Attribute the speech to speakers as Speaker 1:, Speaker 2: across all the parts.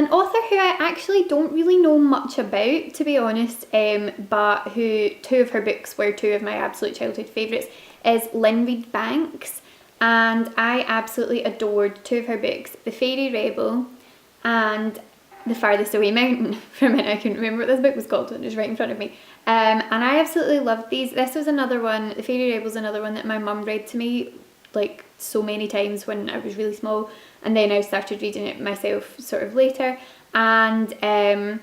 Speaker 1: An author who I actually don't really know much about, to be honest, but who 2 of her books were 2 of my absolute childhood favourites, is Lynsey Banks, and I absolutely adored 2 of her books, The Fairy Rebel and The Farthest Away Mountain. For a minute I couldn't remember what this book was called, and it was right in front of me. And I absolutely loved these. This was another one, The Fairy Rebel is another one that my mum read to me like so many times when I was really small, and then I started reading it myself sort of later. And it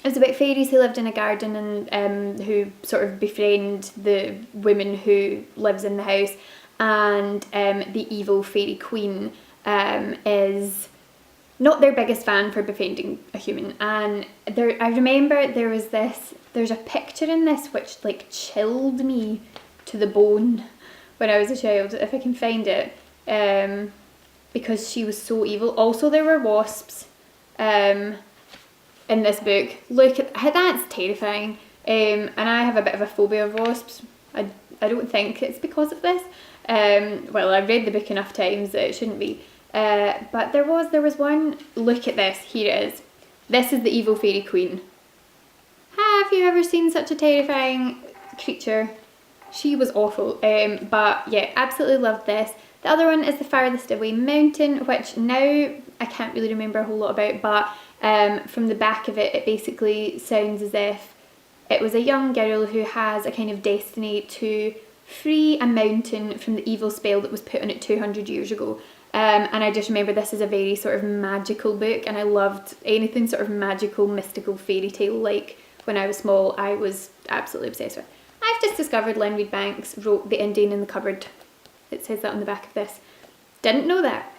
Speaker 1: was about fairies who lived in a garden and who sort of befriend the woman who lives in the house, and the evil fairy queen is not their biggest fan for befriending a human. And I remember there's a picture in this which like chilled me to the bone when I was a child, if I can find it, because she was so evil. Also, there were wasps in this book. Look at that's terrifying. And I have a bit of a phobia of wasps. I don't think it's because of this. Well, I've read the book enough times that it shouldn't be. But there was one. Look at this. Here it is. This is the evil fairy queen. Have you ever seen such a terrifying creature? She was awful. But yeah, absolutely loved this. The other one is The Farthest Away Mountain, which now I can't really remember a whole lot about, but from the back of it, it basically sounds as if it was a young girl who has a kind of destiny to free a mountain from the evil spell that was put on it 200 years ago. And I just remember this is a very sort of magical book, and I loved anything sort of magical, mystical, fairy tale like when I was small. I was absolutely obsessed with. I've just discovered Lynsey Banks wrote The Indian in the Cupboard. It says that on the back of this. Didn't know that.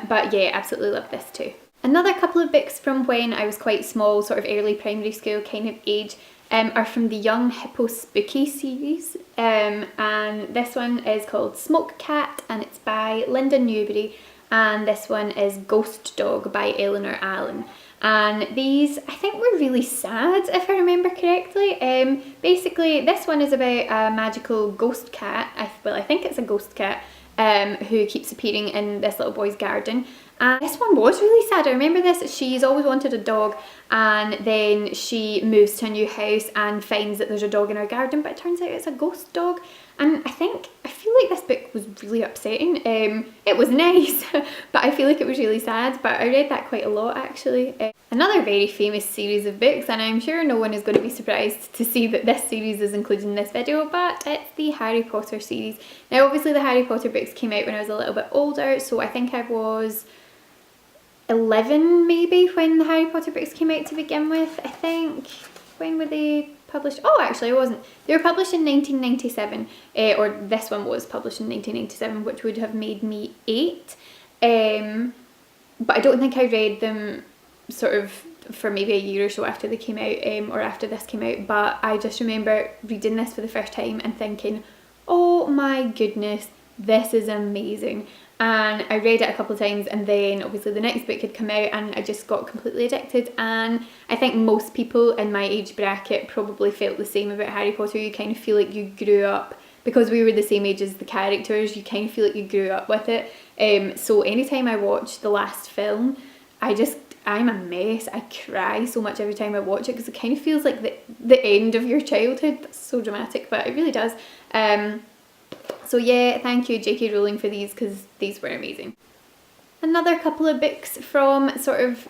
Speaker 1: But yeah, absolutely love this too. Another couple of books from when I was quite small, sort of early primary school kind of age, are from the Young Hippo Spooky series. And this one is called Smoke Cat, and it's by Linda Newbury. And this one is Ghost Dog by Eleanor Allen. And these, I think, were really sad, if I remember correctly. Basically, this one is about a magical ghost cat. I think it's a ghost cat who keeps appearing in this little boy's garden. And this one was really sad. I remember this. She's always wanted a dog, and then she moves to a new house and finds that there's a dog in her garden, but it turns out it's a ghost dog. And I feel like this book was really upsetting. It was nice, but I feel like it was really sad, but I read that quite a lot actually. Another very famous series of books, and I'm sure no one is going to be surprised to see that this series is included in this video, but it's the Harry Potter series. Now obviously the Harry Potter books came out when I was a little bit older, so I think I was 11 maybe when the Harry Potter books came out to begin with, I think. When were they published? Oh, actually it wasn't. They were published in 1997, or this one was published in 1997, which would have made me 8. But I don't think I read them sort of for maybe a year or so after they came out, or after this came out, but I just remember reading this for the first time and thinking, oh my goodness, this is amazing. And I read it a couple of times, and then obviously the next book had come out and I just got completely addicted. And I think most people in my age bracket probably felt the same about Harry Potter. You kind of feel like you grew up, because we were the same age as the characters, you kind of feel like you grew up with it. So anytime I watch the last film, I'm a mess. I cry so much every time I watch it, because it kind of feels like the end of your childhood. That's so dramatic, but it really does. So yeah, thank you J.K. Rowling for these, because these were amazing. Another couple of books from sort of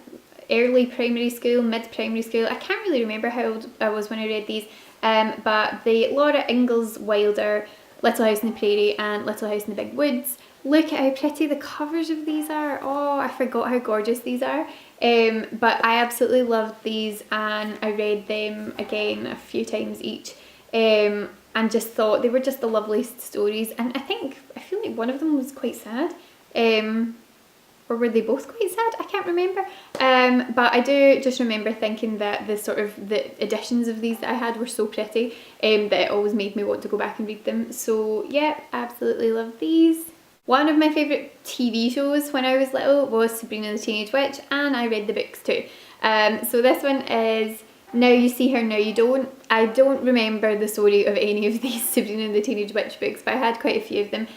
Speaker 1: early primary school, mid-primary school. I can't really remember how old I was when I read these, but the Laura Ingalls Wilder Little House on the Prairie and Little House in the Big Woods. Look at how pretty the covers of these are. Oh, I forgot how gorgeous these are. But I absolutely loved these, and I read them again a few times each. And just thought they were just the loveliest stories. And I feel like one of them was quite sad. Or were they both quite sad? I can't remember. But I do just remember thinking that the editions of these that I had were so pretty, that it always made me want to go back and read them. So yeah, absolutely love these. One of my favourite TV shows when I was little was Sabrina the Teenage Witch, and I read the books too. So this one is Now you see her, now you don't. I don't remember the story of any of these Sabrina and the Teenage Witch books, but I had quite a few of them.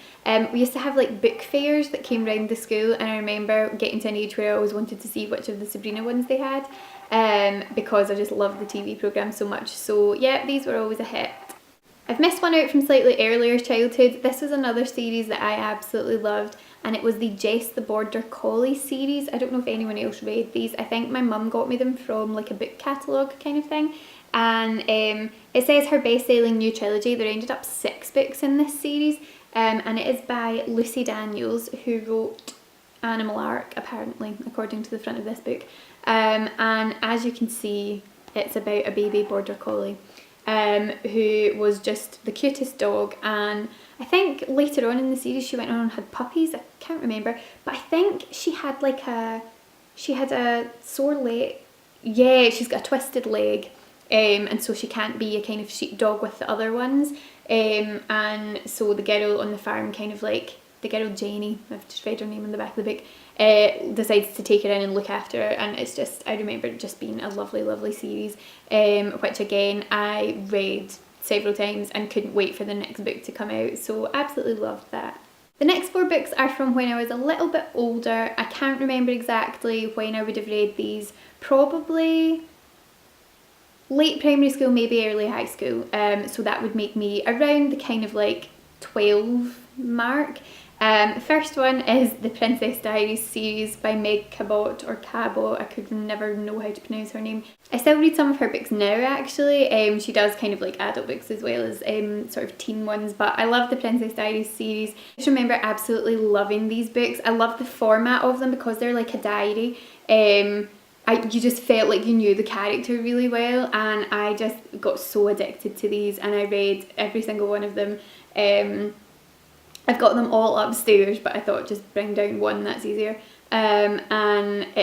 Speaker 1: We used to have like book fairs that came round the school, and I remember getting to an age where I always wanted to see which of the Sabrina ones they had, because I just loved the TV programme so much. So yeah, these were always a hit. I've missed one out from slightly earlier childhood. This was another series that I absolutely loved, and it was the Jace the Border Collie series. I don't know if anyone else read these. I think my mum got me them from like a book catalogue kind of thing. And it says her best-selling new trilogy. There ended up 6 books in this series, and it is by Lucy Daniels, who wrote Animal Arc, apparently, according to the front of this book. And as you can see, it's about a baby border collie who was just the cutest dog, and I think later on in the series she went on and had puppies. I can't remember, but I think she had a sore leg. Yeah, she's got a twisted leg, and so she can't be a kind of sheepdog with the other ones, and so the girl on the farm, kind of like the girl Janie, I've just read her name in the back of the book, decides to take her in and look after her, and it's just, I remember it just being a lovely, lovely series, which again I read several times and couldn't wait for the next book to come out, so absolutely loved that. The next 4 books are from when I was a little bit older. I can't remember exactly when I would have read these, probably late primary school, maybe early high school, so that would make me around the kind of like 12 mark. The first one is the Princess Diaries series by Meg Cabot, or Cabot, I could never know how to pronounce her name. I still read some of her books now actually. She does kind of like adult books as well as sort of teen ones, but I love the Princess Diaries series. I just remember absolutely loving these books. I love the format of them because they're like a diary. You just felt like you knew the character really well, and I just got so addicted to these, and I read every single one of them. I've got them all upstairs, but I thought just bring down one, that's easier. And that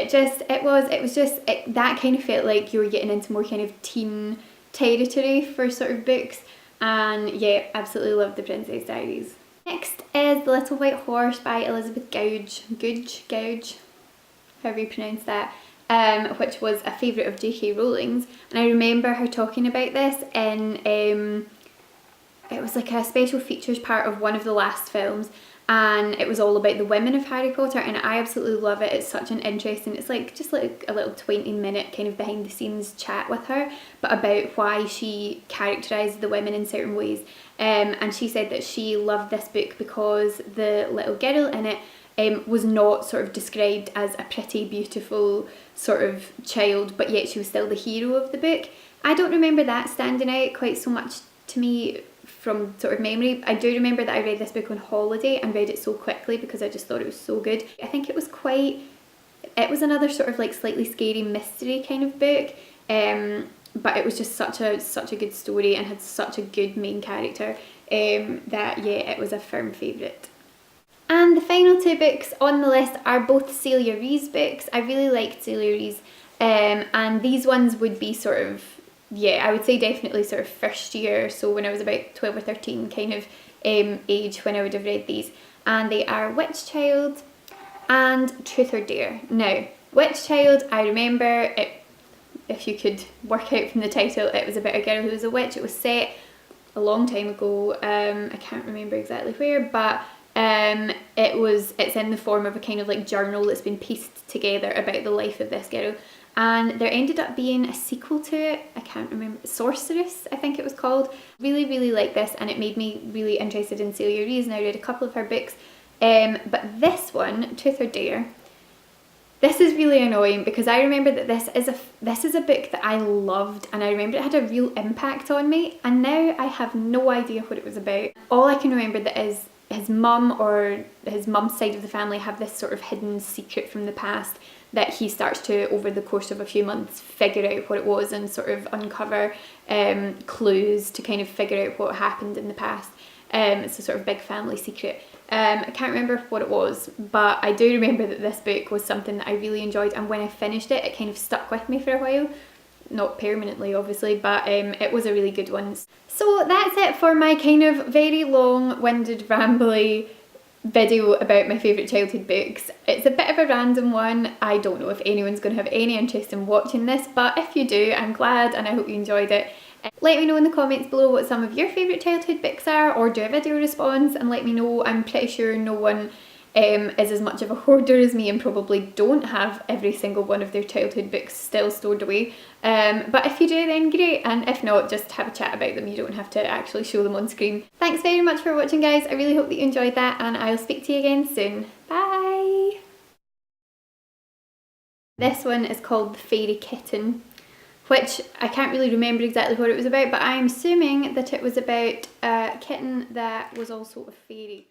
Speaker 1: kind of felt like you were getting into more kind of teen territory for sort of books, and yeah, absolutely loved the Princess Diaries. Next is The Little White Horse by Elizabeth Gouge, however you pronounce that, which was a favourite of J.K. Rowling's, and I remember her talking about this in it was like a special features part of one of the last films, and it was all about the women of Harry Potter, and I absolutely love it. It's such an interesting, it's like just like a little 20-minute kind of behind the scenes chat with her, but about why she characterised the women in certain ways. And she said that she loved this book because the little girl in it was not sort of described as a pretty, beautiful sort of child, but yet she was still the hero of the book. I don't remember that standing out quite so much to me from sort of memory. I do remember that I read this book on holiday and read it so quickly because I just thought it was so good. I think it was another sort of like slightly scary mystery kind of book, but it was just such a good story and had such a good main character, that yeah, it was a firm favourite. And the final 2 books on the list are both Celia Rees books. I really liked Celia Rees, and these ones would be sort of, yeah, I would say definitely sort of first year, so when I was about 12 or 13 kind of age when I would have read these. And they are Witch Child and Truth or Dare. Now, Witch Child, I remember it, if you could work out from the title, it was about a girl who was a witch. It was set a long time ago, I can't remember exactly where, but it's in the form of a kind of like journal that's been pieced together about the life of this girl. And there ended up being a sequel to it, I can't remember, Sorceress I think it was called. Really, really liked this, and it made me really interested in Celia Rees, and I read a couple of her books. But this one, Truth or Dare, this is really annoying because I remember that this is a book that I loved, and I remember it had a real impact on me, and now I have no idea what it was about. All I can remember that is his mum or his mum's side of the family have this sort of hidden secret from the past that he starts to, over the course of a few months, figure out what it was and sort of uncover clues to kind of figure out what happened in the past. It's a sort of big family secret. I can't remember what it was, but I do remember that this book was something that I really enjoyed, and when I finished it, it kind of stuck with me for a while. Not permanently, obviously, but it was a really good one. So that's it for my kind of very long-winded, rambly video about my favourite childhood books. It's a bit of a random one. I don't know if anyone's going to have any interest in watching this, but if you do, I'm glad and I hope you enjoyed it. Let me know in the comments below what some of your favourite childhood books are, or do a video response and let me know. I'm pretty sure no one is as much of a hoarder as me and probably don't have every single one of their childhood books still stored away. But if you do, then great, and if not, just have a chat about them. You don't have to actually show them on screen. Thanks very much for watching, guys. I really hope that you enjoyed that, and I'll speak to you again soon. Bye! This one is called The Fairy Kitten, which I can't really remember exactly what it was about, but I'm assuming that it was about a kitten that was also a fairy.